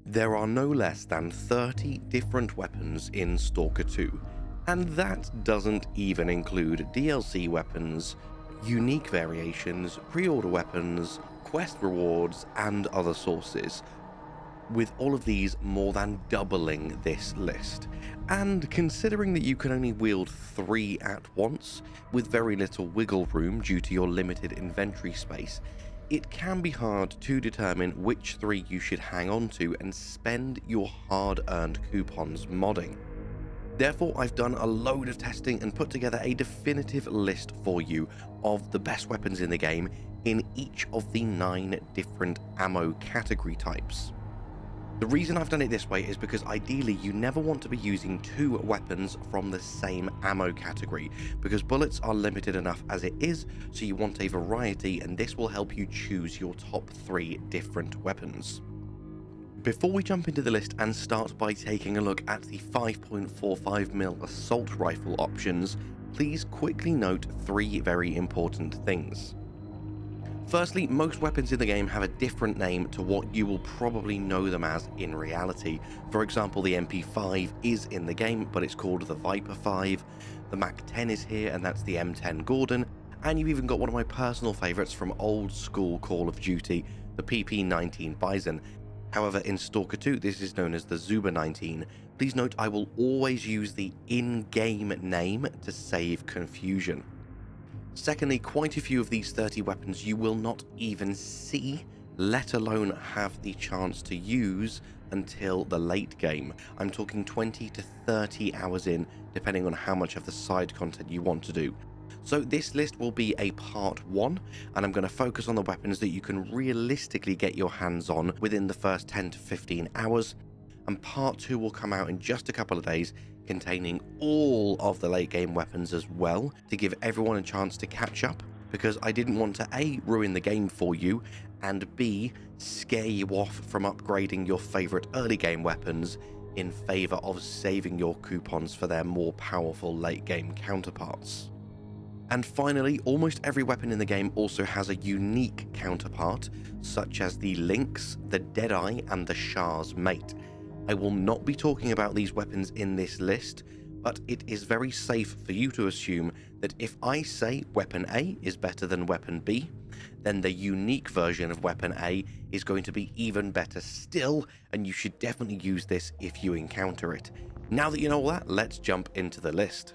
There are no less than 30 different weapons in Stalker 2, and that doesn't even include DLC weapons, unique variations, pre-order weapons, quest rewards, and other sources, with all of these more than doubling this list. And considering that you can only wield 3 at once, with very little wiggle room due to your limited inventory space, it can be hard to determine which 3 you should hang on to and spend your hard-earned coupons modding. Therefore, I've done a load of testing and put together a definitive list for you of the best weapons in the game in each of the 9 different ammo category types. The reason I've done it this way is because ideally you never want to be using 2 weapons from the same ammo category, because bullets are limited enough as it is, so you want a variety, and this will help you choose your top 3 different weapons. Before we jump into the list and start by taking a look at the 5.45mm assault rifle options, please quickly note 3 very important things. Firstly, most weapons in the game have a different name to what you will probably know them as in reality. For example, the MP5 is in the game, but it's called the Viper 5. The MAC-10 is here, and that's the M10 Gordon. And you've even got one of my personal favourites from old school Call of Duty, the PP19 Bison. However, in Stalker 2, this is known as the Zuba 19. Please note, I will always use the in-game name to save confusion. Secondly, quite a few of these 30 weapons you will not even see, let alone have the chance to use until the late game. I'm talking 20 to 30 hours in, depending on how much of the side content you want to do. So this list will be a part 1, and I'm going to focus on the weapons that you can realistically get your hands on within the first 10 to 15 hours, and part 2 will come out in just a couple of days, containing all of the late game weapons as well, to give everyone a chance to catch up, because I didn't want to A, ruin the game for you, and B, scare you off from upgrading your favourite early game weapons in favour of saving your coupons for their more powerful late game counterparts. And finally, almost every weapon in the game also has a unique counterpart, such as the Lynx, the Deadeye, and the Char's mate. I will not be talking about these weapons in this list, but it is very safe for you to assume that if I say Weapon A is better than Weapon B, then the unique version of Weapon A is going to be even better still, and you should definitely use this if you encounter it. Now that you know all that, let's jump into the list.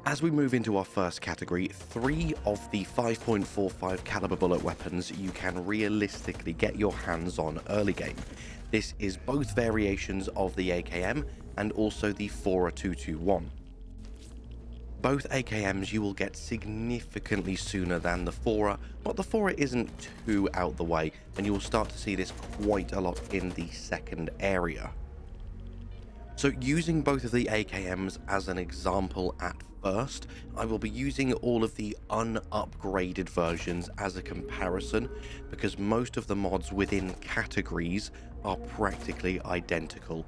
As we move into our first category, 3 of the 5.45 caliber bullet weapons you can realistically get your hands on early game. This is both variations of the AKM and also the 4A221. Both AKMs you will get significantly sooner than the 4A, but the 4A isn't too out the way, and you will start to see this quite a lot in the second area. So using both of the AKMs as an example at first, I will be using all of the unupgraded versions as a comparison, because most of the mods within categories are practically identical.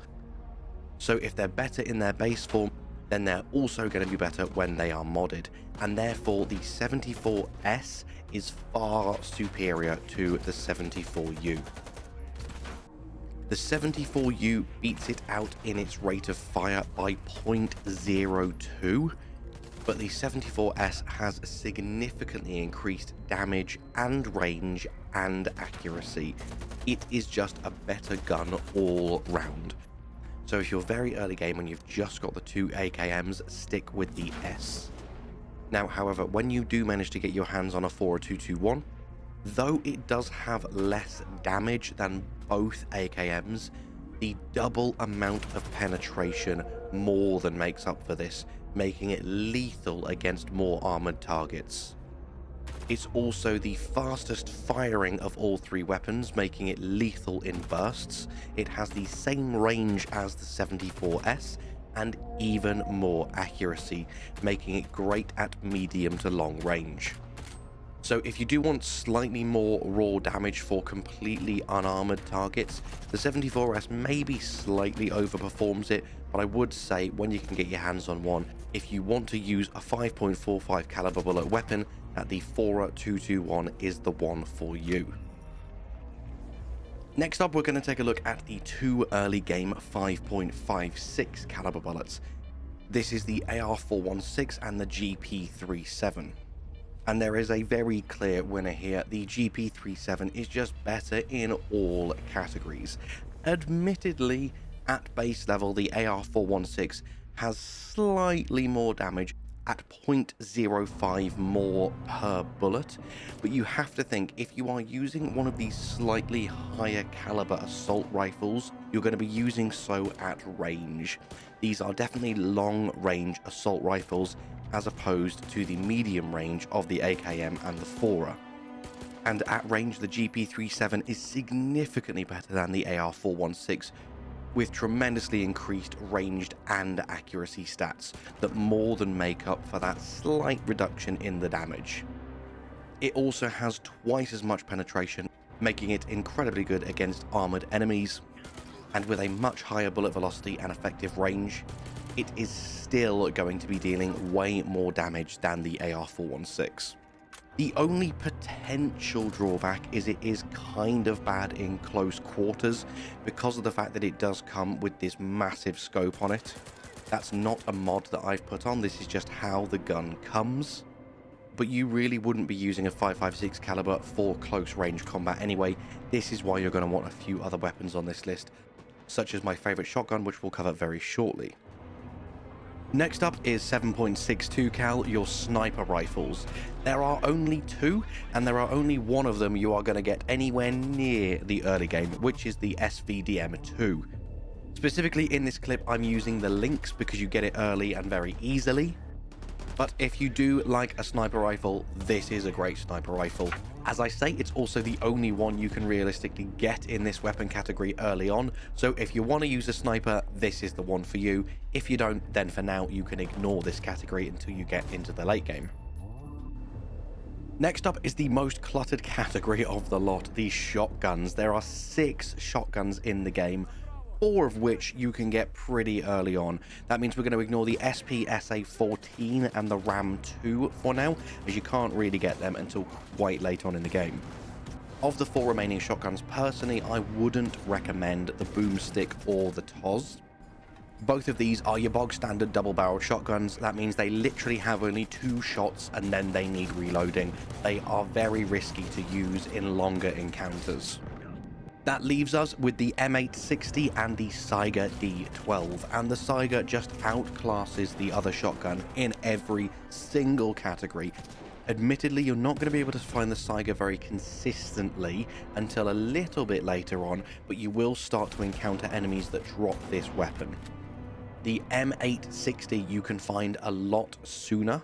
So if they're better in their base form, then they're also going to be better when they are modded, and therefore the 74S is far superior to the 74U. The 74U beats it out in its rate of fire by 0.02, but the 74S has significantly increased damage and range and accuracy. It is just a better gun all round. So if you're very early game and you've just got the 2 AKMs, stick with the S. Now, however, when you do manage to get your hands on a 4A221, though it does have less damage than both AKMs, the double amount of penetration more than makes up for this, making it lethal against more armored targets. It's also the fastest firing of all 3 weapons, making it lethal in bursts. It has the same range as the 74S and even more accuracy, making it great at medium to long range. So if you do want slightly more raw damage for completely unarmored targets, the 74S maybe slightly overperforms it, but I would say when you can get your hands on one, if you want to use a 5.45 caliber bullet weapon, that the 4A221 is the one for you. Next up, we're going to take a look at the two early game 5.56 caliber bullets. This is the AR-416 and the GP37. And there is a very clear winner here. The GP37 is just better in all categories. Admittedly, at base level, the AR-416 has slightly more damage at 0.05 more per bullet, but you have to think, if you are using one of these slightly higher caliber assault rifles, you're going to be using so at range. These are definitely long range assault rifles as opposed to the medium range of the AKM and the 4er. And at range, the GP37 is significantly better than the AR-416, with tremendously increased ranged and accuracy stats that more than make up for that slight reduction in the damage. It also has twice as much penetration, making it incredibly good against armored enemies, and with a much higher bullet velocity and effective range, it is still going to be dealing way more damage than the AR-416. The only potential drawback is it is kind of bad in close quarters because of the fact that it does come with this massive scope on it. That's not a mod that I've put on, this is just how the gun comes. But you really wouldn't be using a 5.56 caliber for close range combat anyway. This is why you're going to want a few other weapons on this list, such as my favorite shotgun, which we'll cover very shortly. Next up is 7.62 cal, your sniper rifles. There are only two, and there are only one of them you are going to get anywhere near the early game, which is the SVDM2. Specifically in this clip, I'm using the Lynx because you get it early and very easily. But if you do like a sniper rifle, this is a great sniper rifle. As I say, it's also the only one you can realistically get in this weapon category early on, so if you want to use a sniper, this is the one for you. If you don't, then for now you can ignore this category until you get into the late game. Next up is the most cluttered category of the lot, the shotguns. There are 6 shotguns in the game, 4 of which you can get pretty early on. That means we're going to ignore the SP-SA-14 and the RAM-2 for now, as you can't really get them until quite late on in the game. Of the 4 remaining shotguns, personally, I wouldn't recommend the Boomstick or the TOS. Both of these are your bog standard double-barreled shotguns. That means they literally have only 2 shots and then they need reloading. They are very risky to use in longer encounters. That leaves us with the M860 and the S.T.A.L.K.E.R D12, and the S.T.A.L.K.E.R just outclasses the other shotgun in every single category. Admittedly, you're not going to be able to find the S.T.A.L.K.E.R very consistently until a little bit later on, but you will start to encounter enemies that drop this weapon. The M860 you can find a lot sooner,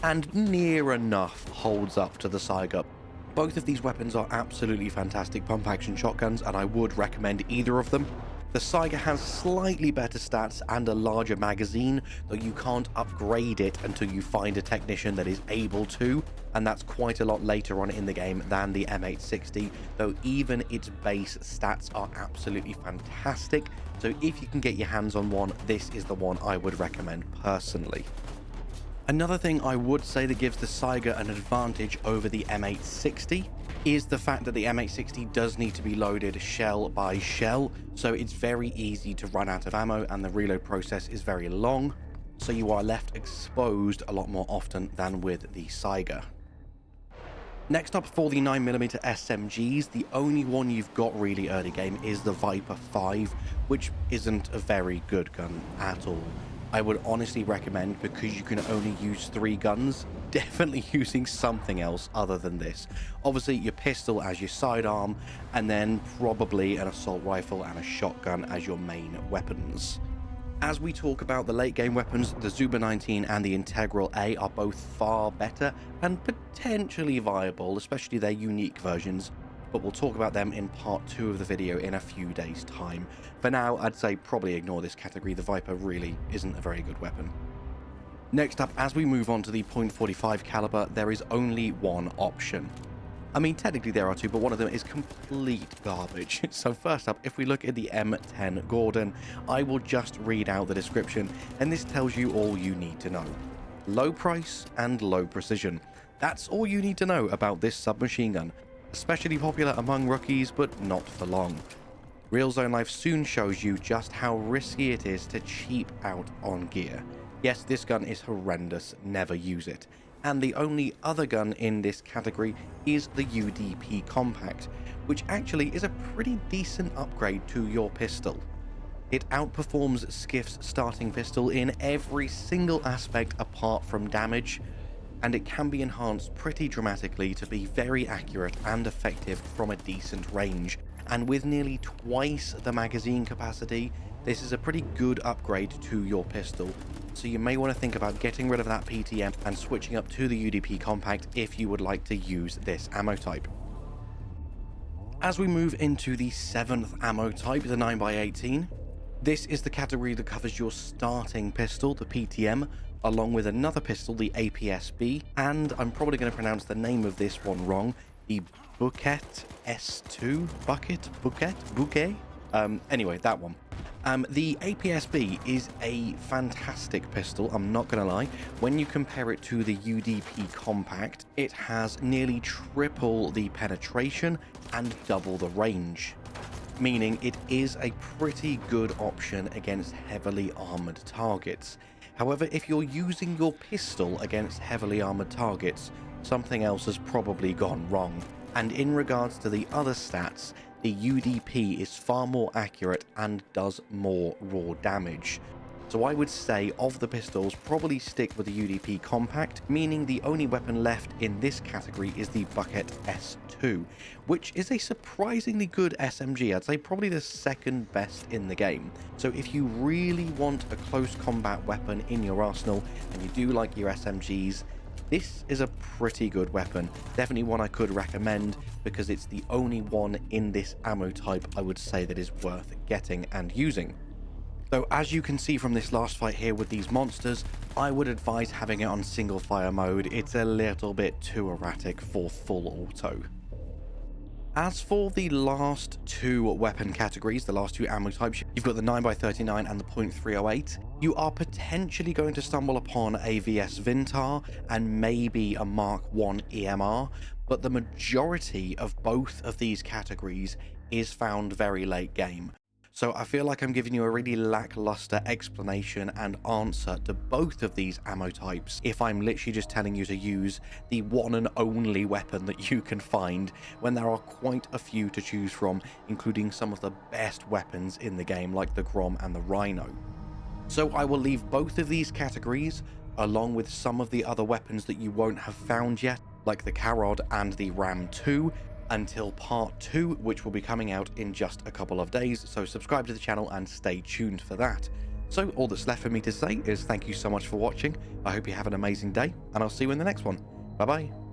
and near enough holds up to the S.T.A.L.K.E.R. Both of these weapons are absolutely fantastic pump-action shotguns, and I would recommend either of them. The S.T.A.L.K.E.R has slightly better stats and a larger magazine, though you can't upgrade it until you find a technician that is able to, and that's quite a lot later on in the game than the M860, though even its base stats are absolutely fantastic, so if you can get your hands on one, this is the one I would recommend personally. Another thing I would say that gives the S.T.A.L.K.E.R an advantage over the M860 is the fact that the M860 does need to be loaded shell by shell, so it's very easy to run out of ammo and the reload process is very long, so you are left exposed a lot more often than with the S.T.A.L.K.E.R. Next up, for the 9mm SMGs, the only one you've got really early game is the Viper 5, which isn't a very good gun at all. I would honestly recommend, because you can only use 3 guns, definitely using something else other than this. Obviously your pistol as your sidearm, and then probably an assault rifle and a shotgun as your main weapons. As we talk about the late game weapons, the Zuba 19 and the Integral A are both far better and potentially viable, especially their unique versions, but we'll talk about them in part 2 of the video in a few days time. For now, I'd say probably ignore this category. The Viper really isn't a very good weapon. Next up, as we move on to the .45 caliber, there is only one option. I mean, technically there are 2, but one of them is complete garbage. So first up, if we look at the M10 Gordon, I will just read out the description, and this tells you all you need to know. Low price and low precision. That's all you need to know about this submachine gun. especially popular among rookies, but not for long. Real Zone Life soon shows you just how risky it is to cheap out on gear. Yes, this gun is horrendous, never use it. And the only other gun in this category is the UDP Compact, which actually is a pretty decent upgrade to your pistol. It outperforms Skiff's starting pistol in every single aspect apart from damage, and it can be enhanced pretty dramatically to be very accurate and effective from a decent range. And with nearly twice the magazine capacity, this is a pretty good upgrade to your pistol. So you may want to think about getting rid of that PTM and switching up to the UDP Compact if you would like to use this ammo type. As we move into the 7th ammo type, the 9x18, this is the category that covers your starting pistol, the PTM, along with another pistol, the APS-B, and I'm probably going to pronounce the name of this one wrong, the Bouquet S2? Bouquet? Anyway, that one. The APS-B is a fantastic pistol, I'm not going to lie. When you compare it to the UDP Compact, it has nearly triple the penetration and double the range, meaning it is a pretty good option against heavily armored targets. However, if you're using your pistol against heavily armored targets, something else has probably gone wrong. And in regards to the other stats, the UDP is far more accurate and does more raw damage. So I would say of the pistols, probably stick with the UDP Compact, meaning the only weapon left in this category is the Bucket S2, which is a surprisingly good SMG. I'd say probably the second best in the game. So if you really want a close combat weapon in your arsenal and you do like your SMGs, this is a pretty good weapon. Definitely one I could recommend because it's the only one in this ammo type I would say that is worth getting and using. Though as you can see from this last fight here with these monsters, I would advise having it on single fire mode. It's a little bit too erratic for full auto. As for the last two weapon categories, the last two ammo types, you've got the 9x39 and the .308. You are potentially going to stumble upon a VS Vintar and maybe a Mark 1 EMR, but the majority of both of these categories is found very late game. So I feel like I'm giving you a really lackluster explanation and answer to both of these ammo types if I'm literally just telling you to use the one and only weapon that you can find when there are quite a few to choose from, including some of the best weapons in the game like the Grom and the Rhino. So I will leave both of these categories along with some of the other weapons that you won't have found yet, like the Karod and the Ram 2, until part 2, which will be coming out in just a couple of days, so subscribe to the channel and stay tuned for that. So all that's left for me to say is thank you so much for watching. I hope you have an amazing day, and I'll see you in the next one. Bye bye.